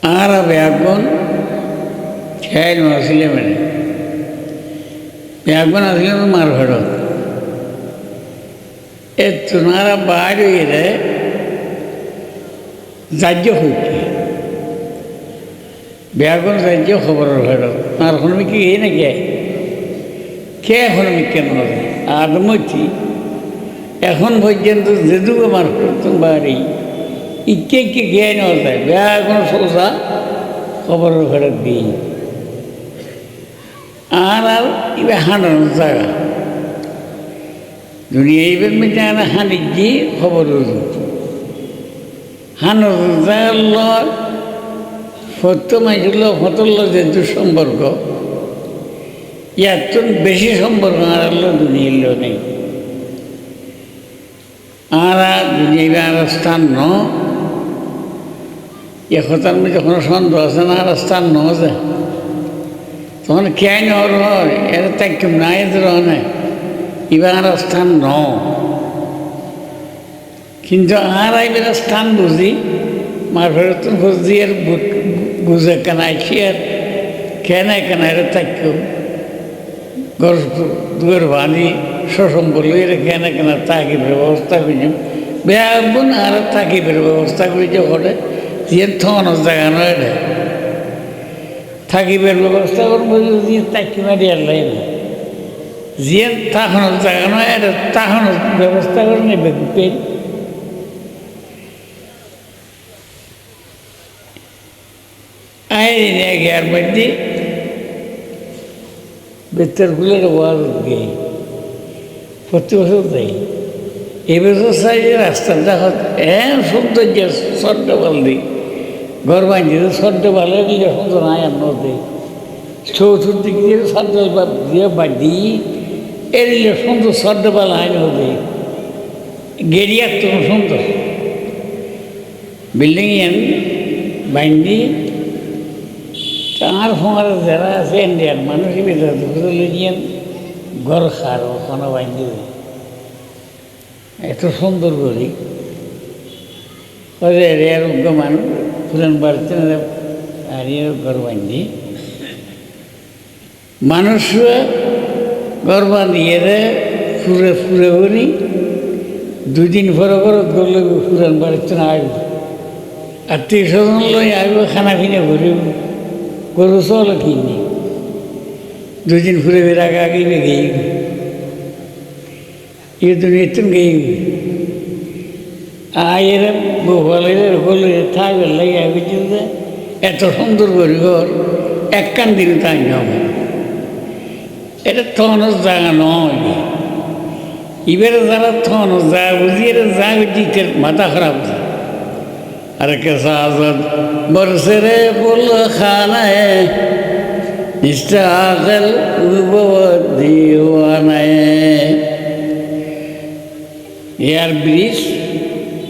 ಆರ ಬ್ಯಾಗ್ಬೋನ್ ಖ್ಯಾಲ್ ಮಸಲೆ ಮೇಲೆ ಬ್ಯಾಗ್ಬೋನ್ असले मार फड़ो ए तुम्हारा बाहर ही रहे जाज्य होती ব্যাগন রাজ্য খবর ফেরত আর হনুমিকে এই না কে হনুমিকে নয় আদমতি এখন পর্যন্ত যেটুকু আমার করতাম বাড়ি ইকে জ্ঞান হতে ব্যাগন সোজা খবর ফেরত দিই আর ইবে হাঁটানোর জায়গা দুনিয়া এইবার মধ্যে আনা হাঁটি গিয়ে খবর হাঁটানোর জায়গার সত্য মাইছিল ফতল্ল যে দুঃসম্পর্ক এত বেশি সম্পর্ক আর দুনিয়ার নেই আর দুনিয়ার আর স্থান ন একতার মধ্যে কোনো সন্দেহ আছে না আর স্থান ন যে তখন কেন হয় এর তাইকুম না এদের হয় এবার আর স্থান ন কিন্তু আর এবার স্থান বুঝি মার ফেরত বুঝি আর বুঝে কেনাইছি আর কেনায় থাকতো দুয়ার বাঁধি সসম্বল কেনা থাকিবের ব্যবস্থা করি বেয়াগুন আর থাকিবের ব্যবস্থা করেছে ঘটে যে থাকানোর জায়গা নয় এটা থাকিবের ব্যবস্থা করবো যে তাকি মারি আর লাই না যে থাকানোর জায়গা নয় এটা থাকানোর ব্যবস্থা করে নেবে পেন আইন এর মধ্যে বেতার ফুলের ওয়াজ গেই প্রতি বছর যাই এবছর চাই যে রাস্তাটা সৌন্দর্য সর্দবাল দিই ঘর বাঁধিয়ে সর্দবালের দিকে সুন্দর নাই আর নদী চৌথুর দিক দিয়ে সর্দবাল দিয়ে বাঁধি এর সুন্দর সর্দবাল আইন নদী গেরিয়ার তো সুন্দর বিল্ডিং এন বাঁধি আর ফোঁড়া যারা আছে ইন্ডিয়ার মানুষ বুঝলেন ঘর খার ওখানে বাঁধি এত সুন্দর করি আরোগ্য মানুষ পুরান বাড়িতে আর ঘর বাঁধি মানুষ ঘর বাঁধিয়ে ফুরে ফুরে করি দুদিন পরে করলে পুরান বাড়িতে আসব আত্মীয় স্বজন লই আসবো খানা পিনা ঘুরিব গরু চল কিনি দুদিন ফুরে বের আগে আগে গেই এ দুনিয়া গেই আয়ের বলের হলে থাকবে লাগে বুঝতে এত সুন্দর করি ঘর এক কান দিন তাই হবে এটা থনের জায়গা নয় এবারে যারা থনের জায়গা বুঝিয়ে যা দিতে মাথা খারাপ আর কেসা আজাদ বরসরে বল খানায় ইস্তাগল দিওয়ানায় এয়ার ব্রিজ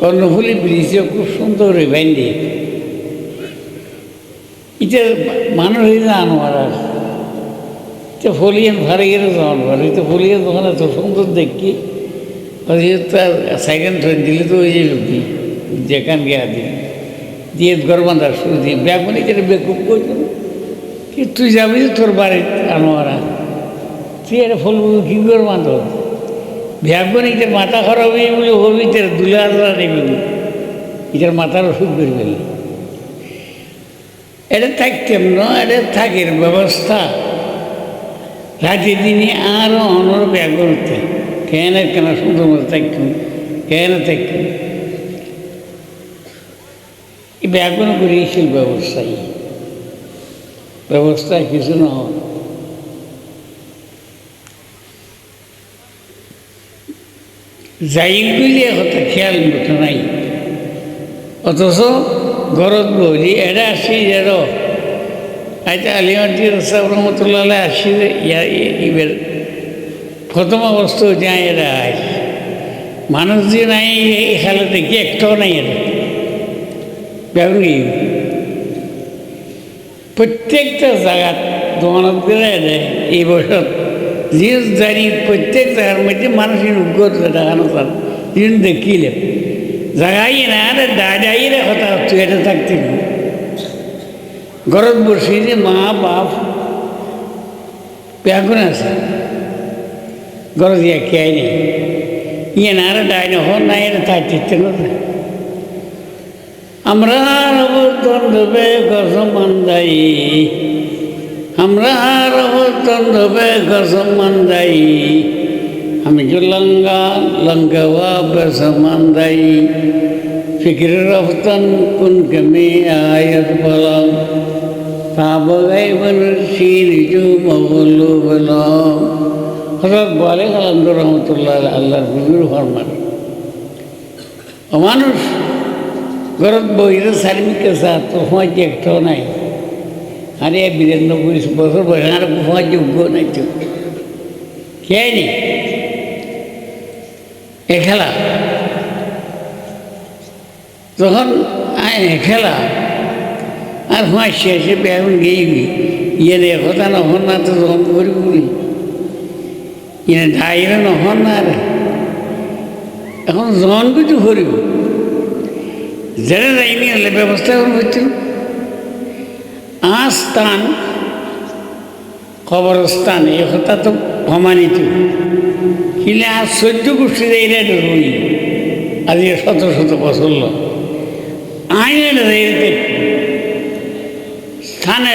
কর্ণফুলি ব্রিজে খুব সুন্দর বাইন্দি এটা মানুষ আনোয়ার এটা ফলিয়ান ভারে গেলে যাওয়ার ভালো এটা ফলিয়ান দোকানে এত সুন্দর দেখি তার সেকেন্ড ট্রেন দিলে তো ওই যে লোকটি যেখান গিয়া দিল দিয়ে ঘর বাঁধার শুরু দিয়ে ব্যাগ মানে যেটা বেকুব করছো কি তুই যাবি তোর বাড়ি আনোয়ারা তুই এটা ফলবো কী করে বাঁধ ব্যাগ মানে এটার মাথা খারাপ হয়ে বলে হবি তার দুলে আলাদা নেবে এটার মাথার ওষুধ করে ফেলি এটা থাকতাম না এটা থাকের ব্যবস্থা রাতে দিনে আরও অনর ব্যাগ করতে কেন সুন্দর মতো থাকতাম কেন থাকতাম এই ব্যাগুন করিয়েছিল ব্যবস্থায় কিছু না যাইগুলি কথা খেয়াল মতো নাই অথচ ঘরত বলি এটা আসি যেন আইতে আলিমাটির সাহেব রহমতুল্লাহ আসি এবার প্রথম অবস্থা যায় এরা আস মানুষ যে নাই এই খেলা দেখি একটাও নাই এরা ব্যাগুন প্রত্যেকটা জায়গা দোকানত গেলে এই বছর জিনিস জানি প্রত্যেক জায়গার মধ্যে মানুষের উগ্র দেখানো তার জিনিস দেখিলে জায়গায় না আরে দাঁড়াই রে কথা তুই এটা থাকতে ঘৰত বসি যে মা বাপ বেগুন আছে ঘৰত ইয়া খেয়াই নেই ইয়ে নারে ডাইন হন নাই তাই চিত্তে না আমরা রবতন্ডবে গজমান্দাই আমরা রবতন্ডবে গজমান্দাই আমি লঙ্গা লঙ্গवा बसमांदाई फिक्र रफ्तन कुन कमे आयत बला ताबगाई बन शीर जो मगलू बला हजरत बाले कलंदर रहमतुल्लाह আল্লাহর হুজুর ফরমান মানুষ ঘরত বইরে সার্মিকের সাথ তোমার যে একটাও নাই আরে 92 বছর বয়স আর তোমার যোগ্য নাই তো কে নেই খেলা তখন খেলা আর হুঁয়া শেষে বেগুন গেইবি ইয়ে রে কথা নহন না তো তখন করবি ইয়ে ঢাইরে নহন না রে এখন জন কিছু করিব যেটা যাইনি হলে ব্যবস্থা এখন হচ্ছিল আস্থান কবরস্থান এই কথা তো প্রমাণিত কিলে আর 14 গোষ্ঠী এরা রই আজকে শত শত বছর আইনের স্থানে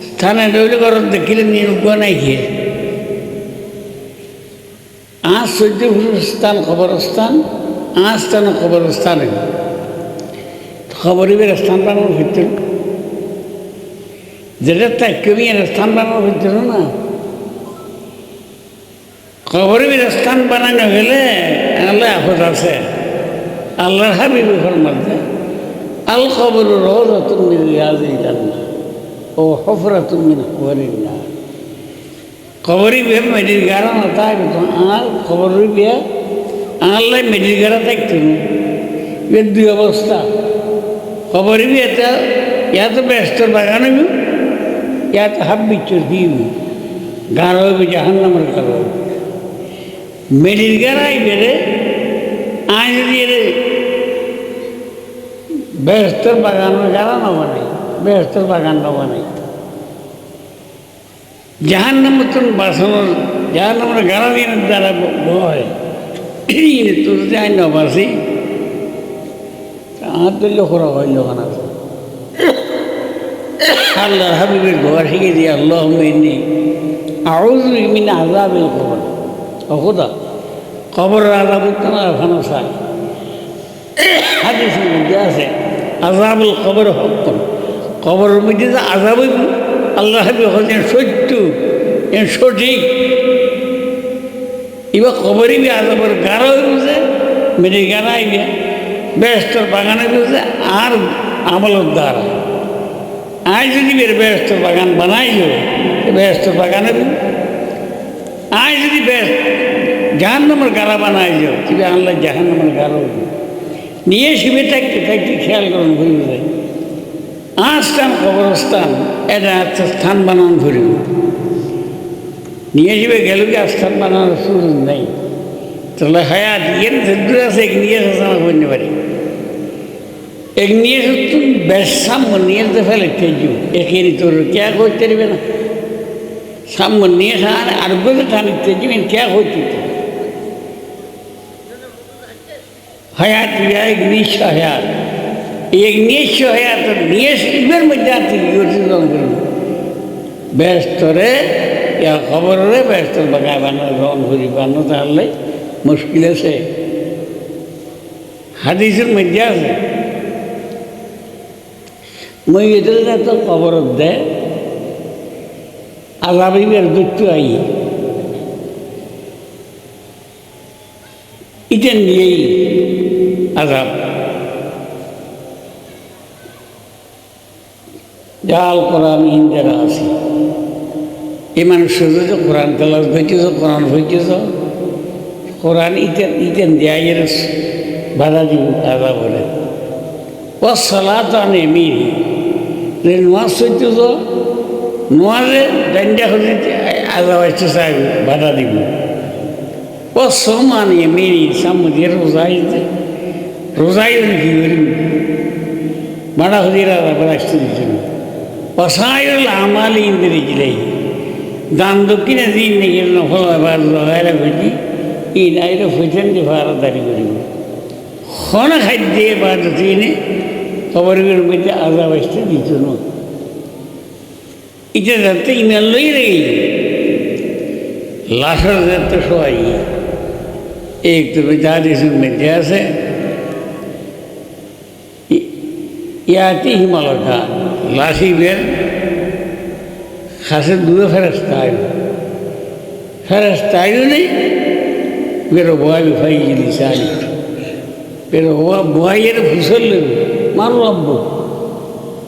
স্থানে রইলে ঘরত দেখিলে নিরূপ নাই খেয়ে আজ 14 স্থান কবরস্থান আজ স্থান কবরস্থানে খবরিবের স্থান বানানোর ভিতর যেটা তাই কবি স্থান বানানোর ভিতর না খবরিবের স্থান বানানো গেলে আল্লাহ আফত আছে আল্লাহর হাবিবি ফরমাতে আল কবর রাওযাতুম মিন রিয়াজিল জান্নাহ ও হুফরাতুম মিন হুফারিন নার খবরিবে মেডির গারা না তাই আর খবরিবে আল্লাহ মেডির গারা থাকতো এর দুই অবস্থা খবরিবে এটা ইয়াতে ব্যস্তর বাগান হইব ইয়াতে হাব্বি চর্বিব গাঢ় হইব জাহান্নামের গাঢ় মেডির গারাই বেড়ে আই যদি এর ব্যস্তর বাগানের গাড়া না বানাই ব্যস্তর বাগান না বানাই জাহান্নাম মতন বাসনের জাহান্নামের গাড়া দিয়ে দ্বারা হয় তোর যদি আইন বাসি আর তুল্য করা হইল খানা আল্লাহ হাবিবের ঘর শিখে দিয়ে আল্লাহ মেনি আউযু মিন আযাবিল কবর খোদা কবরের আযাব উত্তম এখানে চাই হাদিসের মধ্যে আছে আযাবুল কবর হক কবরের মধ্যে যে আযাব আল্লাহ হাবিব হচ্ছেন সত্য এর সঠিক এবার কবরই বি আযাবের গাঢ় হইছে মেরে গানা আইবে ব্যস্তর বাগানে হইছে আর আমলের দ্বারা আজ যদি বের ব্যস্তর বাগান বানাই ব্যস্তর বাগানে আজ যদি জাহান্নামের গাড়া বানাই যাও তবে আল্লাহ জাহান্নামের গাড়া নিয়ে শিবে থাকতে থাকতে খেয়াল করুন ঘুরে যায় স্থান কবরস্থান এটা একটা স্থান বানানো ঘুরিব নিয়ে শিবে গেল কি স্থান বানানোর সুযোগ নেই তাহলে হায়াত এর দূর আছে এক নিয়ে আছে আমার বলতে পারি এক নিয়ে তুমি বেশ সাম্য নিয়ে তো ফেলে তেজু একের তোর ক্যা করতে পারবে না সাম্য নিয়ে আর বলে টানি তেজু ক্যা করতে हयात एक निश्च हयात एक निश्च हयात नियर मध्य आती ব্যস্তরে या খবরে ব্যস্ত বাগায় বানো রং ঘুরি বানো তাহলে মুশকিল আছে হাদিসের মধ্যে আছে মই এদের তো খবর দেয় আজাবিবের দুঃখ আই এটা নিয়েই আজাব জাল কোরআন যারা আছে এই মানুষ শুধু তো কোরআন তেলাওয়াত করতেছ কোরআন পড়তেছ কোরআন ইতেন দেয়াইয়ের বাধা দিব আজাব বলে ও সালাত আনে মিহি নোয়াজ করতেছ নোয়াজে ডান্ডা হলে আজাব আসতে চাই বাধা দিব ও সমান এমনি সামুদ্রে রোজাইতে রোজাই কি করি বড় হুদিরা আবার আসতে দিচ্ছেন অসায়ুল আমাল ইন্দ্রে জিলাই দান দক্ষিণে দিন নিজের নফল আবার লগাইরা ভেজি ই নাইরে ফুটেন যে ভাড়া দাঁড়ি করিব খন খাদ্যে বা দিনে খবরের মধ্যে আজাব আসতে দিত না এটা যাতে ইমান লই রেগে লাশের যাতে সবাই एक तो बेचारे इसमें जैसे याती ही मलका लाशी बेर खासे दूर फरस्तायु नहीं मेरा बुआ भी भाई जी लिसानी मेरा बुआ ये फुसल ले मारो अब्बू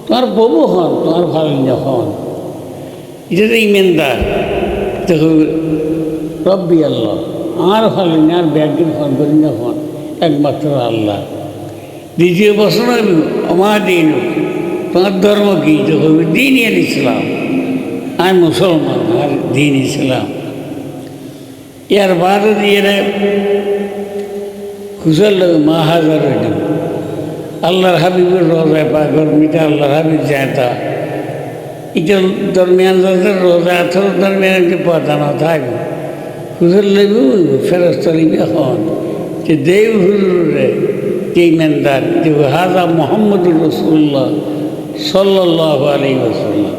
तुम्हार बबू खान तुम्हार फालिंजा खान इधर ईमानदार तो रब्बी अल्लाह আর ফলে না আর ব্যাগিন ফোন করি না ফোন একমাত্র আল্লাহ দ্বিতীয় প্রশ্ন আমার দিন তোমার ধর্ম কী তো হবে দিন ইসলাম আমি মুসলমান আর দিন ইসলাম ইয়ার বাদ দিয়ে খুশল মা হাজার হইল আল্লাহর হাবিবের রোজায় পাগর মিটা আল্লাহর হাবিব যায়তা এটা দরমিয়ান রোজা আথর দরমিয়ান যে পদানো থাকবে হুজুর লেবু ফেরস্ত লিবি এখন যে দেব হুজুরে যে ইমানদার যে হাজা মোহাম্মদুর রসুল্লাহ সাল্লাহ আলী ওসাল্লাম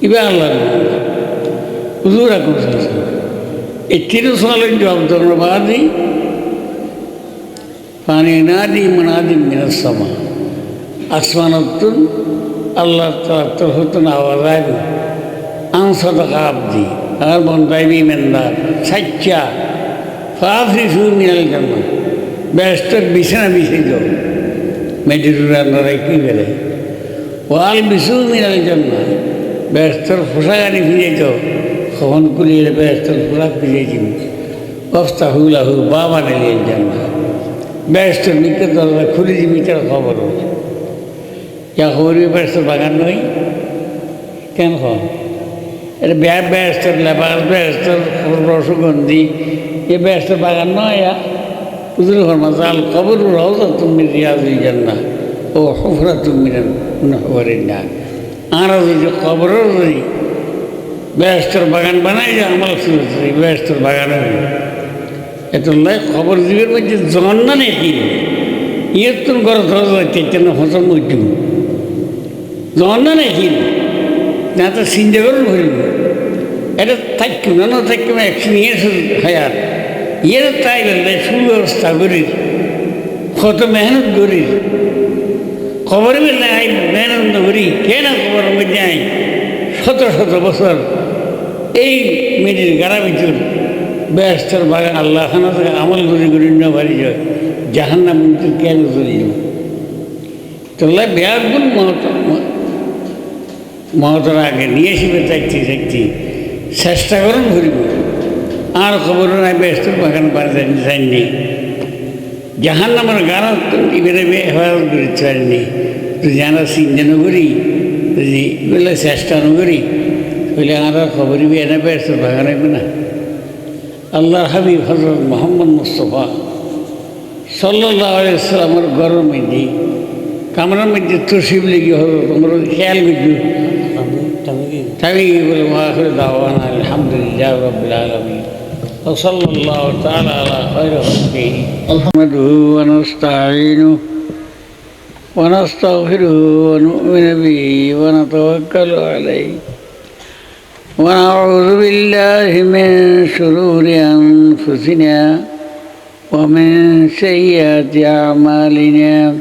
ইবা আল্লাহ হুজুর এখন এই 30 সালের জব ধন্যবাদই পানি নাদি মনাদি মিনাসমা আসমানতুন আল্লাহ তরফতুন আওয়াজ আইব আনসাদকা আব্দি আর বন্ধাইবি মেন্দার সাচ্চা ফাফরি ফু মিনাল জান্নাহ ব্যস্ত বিছানা বিছিয়ে যাও মেডিটুর আল্লাহরাই কী বেড়ে ওয়াল বিছু মিনাল জান্নাহ ব্যস্তর পোশাকানি ফিরে যাও কখন কুলিয়ে ব্যস্তর পোশাক ফিরেছি অফতাহুলাহু বাবা নিলেন জান্নাহ ব্যস্তর মিকে দরজা খুলে দিবি তার খবর ইয়া খবর ব্যস্ত বাগান নয় কেন খন এটা ব্যস্তের লেবার ব্যস্তের রসগন্ধি এ ব্যস্তের বাগান নয় হুজুর ফরমাল কবর রওজা তুমি রিয়াজুল জান্নাহ ও হুফরা তুমি নহবরের না আর যদি কবরের যদি ব্যস্তের বাগান বানাই যে আমার ব্যস্তের বাগান এত লাই খবর দিবের মধ্যে জন্না নেই কি ইয়ের তুমি ঘর ধরা যাচ্ছে হসম উঠু জন্না নেই কি না তো চিন্তা করুন ভরিব এটা থাকবে না থাকবে না 100 years হায়াত ইয়ের তাই বললে সুব্যবস্থা করি কত মেহনত করি খবর বেলে আই মেহনত করি কেন খবরের মধ্যে আই শত শত বছর এই মেয়েটির গাড়া ভিতর ব্যস্তর বাগান আল্লাহ খানা থেকে আমল করে করি না বাড়ি যায় জাহান্নাম কিন্তু কেন চলি যাব তোল্লা ব্যাগুন মহতর আগে নিয়ে এসে থাকতে চেষ্টা করুন ঘুরিব আর খবর নাই ব্যস্ত বাগান পারে যায়নি জাহান্নামের গান এবারে হেফাজত করে চাইনি তুই জানা চিন্তা নকরি যদি বলে চেষ্টা নকরি বলে আর খবরই এনে ব্যস্ত বাগান আইবে না আল্লাহর হাবিব হযরত মুহাম্মদ মুস্তাফা সাল্লাল্লাহু আলাইহি ওয়াসাল্লামের ঘরের মধ্যে কামরার মধ্যে তসিব লেগে হলো তোমরা খেয়াল করছো تبي والآخر دعوانا الحمد لله رب العالمين وصلى الله تعالى على خير خلقه نحمده ونستعينه ونستغفره ونؤمن به ونتوكل عليه ونعوذ بالله من شرور أنفسنا ومن سيئات أعمالنا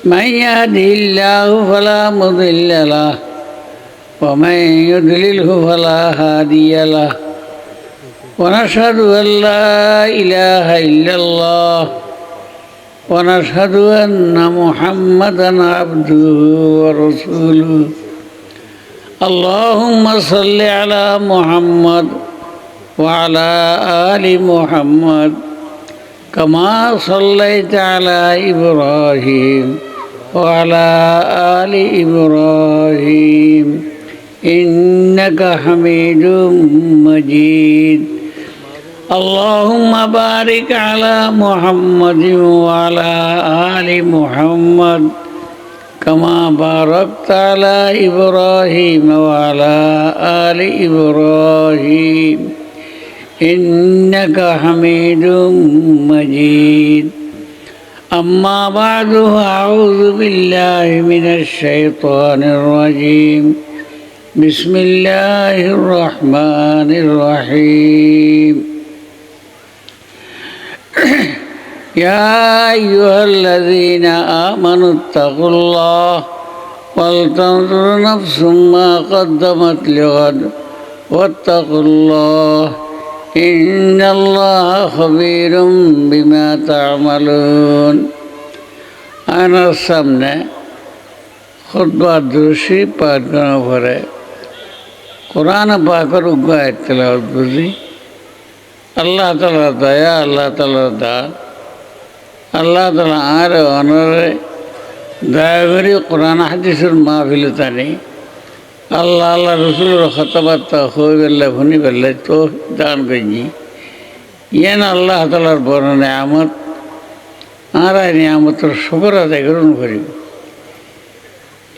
من يهده الله فلا مضل له ومن يضلله فلا هادي له ونشهد أن لا إله إلا الله ونشهد أن محمدا عبده ورسوله اللهم صل على محمد وعلى آل محمد كما صليت على إبراهيم وعلى آل إبراهيم إنك حميد مجيد اللهم بارك على محمد وعلى آل محمد كما باركت على إبراهيم وعلى آل إبراهيم إنك حميد مجيد أما بعد أعوذ بالله من الشيطان الرجيم بسم الله الرحمن الرحيم يا أيها الذين آمنوا اتقوا الله ولتنظر نفس ما قدمت لغد واتقوا الله إن الله خبير بما تعملون أنا السمنة خطبة درسي পাঠ করার পরে কোরআন পাকের উগায় তেলাওয়াত বুঝি আল্লাহ তাআলা দয়া আল্লাহ তাআলা দান আল্লাহ তাআলা আর অনরে দয়া করে কোরআন হাদিসের মাহফিল তানি আল্লাহ আল্লাহ রসুলের খতবার্তা হয়ে বেল্লা ভুনি বেল্লা তো দান করি ইয়েন আল্লাহ তালার বড় নিয়ামত আর এই নিয়ামতের শুকর আদায় গ্রহণ করি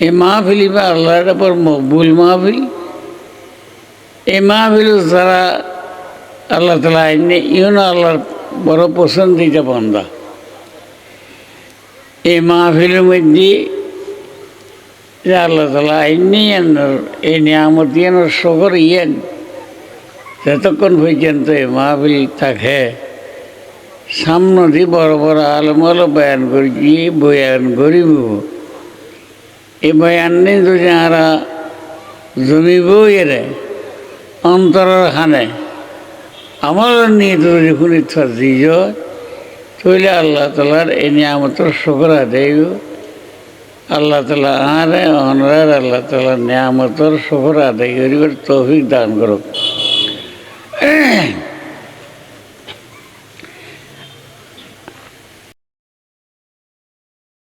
এই মাহফিলি বা আল্লাহর পর মকবুল মাহফিল এই মাহফিল যারা আল্লাহ তালা আইনে ইউন আল্লাহর বড় পছন্দিতা বন্ধা এই মাহফিলের মধ্যে আল্লাহ তালা আইনি এই নিয়ামত ইয়েন শকর ইয়েন যতক্ষণ পর্যন্ত এই মাহফিল থাকে সামনে দিয়ে বড় বড় আলমল বয়ান করি বয়ান করিব এই বয়ান নিয়ে যদি আরা জমিব এরে অন্তরের খানে আমার নিয়ে যদি শুনি দিজ তৈলে আল্লাহ তালার এই নিয়ামতের শকর আদায় আল্লাহ তালা আরে অনরার আল্লাহ তালা নিয়ামতের শকর আদায় করিবার তৌফিক দান করুক।